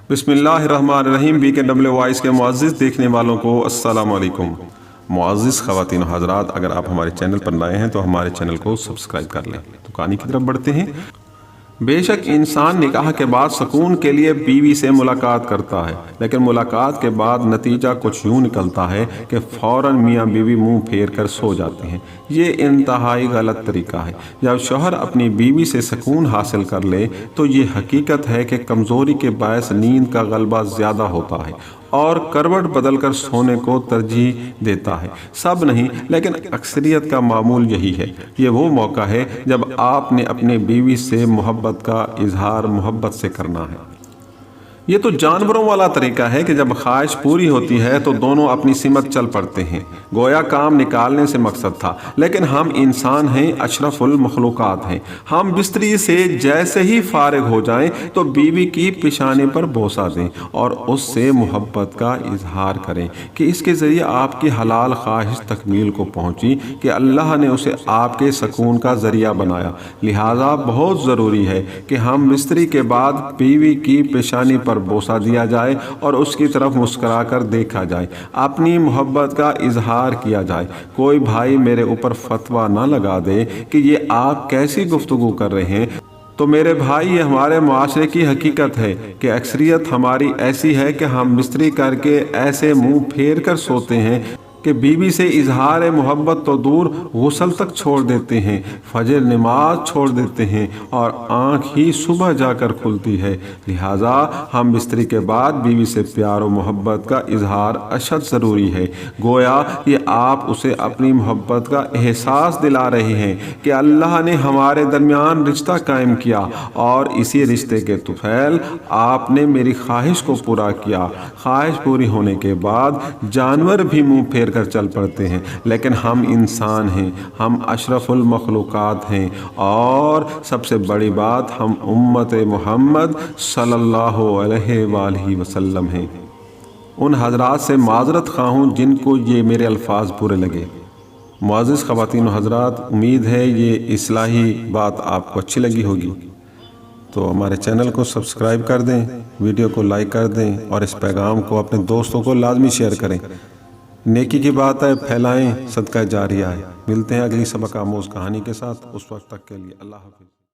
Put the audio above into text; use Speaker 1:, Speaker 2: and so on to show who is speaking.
Speaker 1: बिस्मिल्लाहिर्रहमानिर्रहीम। BKW voice के मुअज़्ज़िज़ देखने वालों को अस्सलाम वालेकुम। मुअज़्ज़िज़ ख़वातीन और हज़रात, अगर आप हमारे चैनल पर नए हैं तो हमारे चैनल को सब्सक्राइब कर लें। तो कहानी की तरफ बढ़ते हैं। बेशक इंसान निकाह के बाद सुकून के लिए बीवी से मुलाकात करता है, लेकिन मुलाकात के बाद नतीजा कुछ यूँ निकलता है कि फ़ौरन मियाँ बीवी मुंह फेर कर सो जाते हैं। ये इंतहाई गलत तरीका है। जब शौहर अपनी बीवी से सुकून हासिल कर ले तो ये हकीकत है कि कमज़ोरी के बायस नींद का गलबा ज़्यादा होता है और करवट बदल कर सोने को तरजीह देता है। सब नहीं, लेकिन अक्सरियत का मामूल यही है। ये वो मौका है जब आपने अपनी बीवी से मोहब्बत का इजहार मोहब्बत से करना है। ये तो जानवरों वाला तरीका है कि जब ख्वाहिश पूरी होती है तो दोनों अपनी सिमत चल पड़ते हैं। गोया काम निकालने से मकसद था, लेकिन हम इंसान हैं, अशरफुल मखलूकात हैं। हम बिस्तरी से जैसे ही फारिग हो जाएं तो बीवी की पेशानी पर बोसा दें और उससे मोहब्बत का इजहार करें कि इसके ज़रिए आपकी हलाल ख्वाहिश तकमील को पहुँची कि अल्लाह ने उसे आपके सुकून का ज़रिया बनाया। लिहाजा बहुत ज़रूरी है कि हम बिस्तरी के बाद बीवी की पेशानी पर बोसा दिया जाए और उसकी तरफ मुस्कुराकर देखा जाए, अपनी मोहब्बत का इजहार किया जाए। कोई भाई मेरे ऊपर फतवा ना लगा दे कि ये आप कैसी गुफ्तगू कर रहे हैं, तो मेरे भाई ये हमारे मुआशरे की हकीकत है कि अक्सरियत हमारी ऐसी है कि हम बिस्तरी करके ऐसे मुंह फेर कर सोते हैं कि बीवी से इजहार मोहब्बत तो दूर गुस्ल तक छोड़ देते हैं, फजर नमाज छोड़ देते हैं और आँख ही सुबह जाकर खुलती है। लिहाजा हम बिस्तरी के बाद बीवी से प्यार और मोहब्बत का इजहार अशद ज़रूरी है। गोया ये आप उसे अपनी मोहब्बत का एहसास दिला रहे हैं कि अल्लाह ने हमारे दरमियान रिश्ता कायम किया और इसी रिश्ते के तुफैल आपने मेरी ख्वाहिश को पूरा किया। ख्वाहिश पूरी होने के बाद जानवर भी मुँह फेर कर चल पड़ते हैं, लेकिन हम इंसान हैं, हम अशरफुल मखलूकात हैं और सबसे बड़ी बात हम उम्मत मोहम्मद सल्लल्लाहु अलैहि वसल्लम हैं। उन हजरात से माजरत खा हूँ जिनको ये मेरे अल्फाज बुरे लगे। मुअज़्ज़िज़ ख़वातीन और हजरात, उम्मीद है ये इस्लाही बात आपको अच्छी लगी होगी। तो हमारे चैनल को सब्सक्राइब कर दें, वीडियो को लाइक कर दें और इस पैगाम को अपने दोस्तों को लाजमी शेयर करें। नेकी की बात है, फैलाएं, सदका जारिया है। मिलते हैं अगली सबक आमोज़ कहानी के साथ। उस वक्त तक के लिए अल्लाह हाफ़िज़।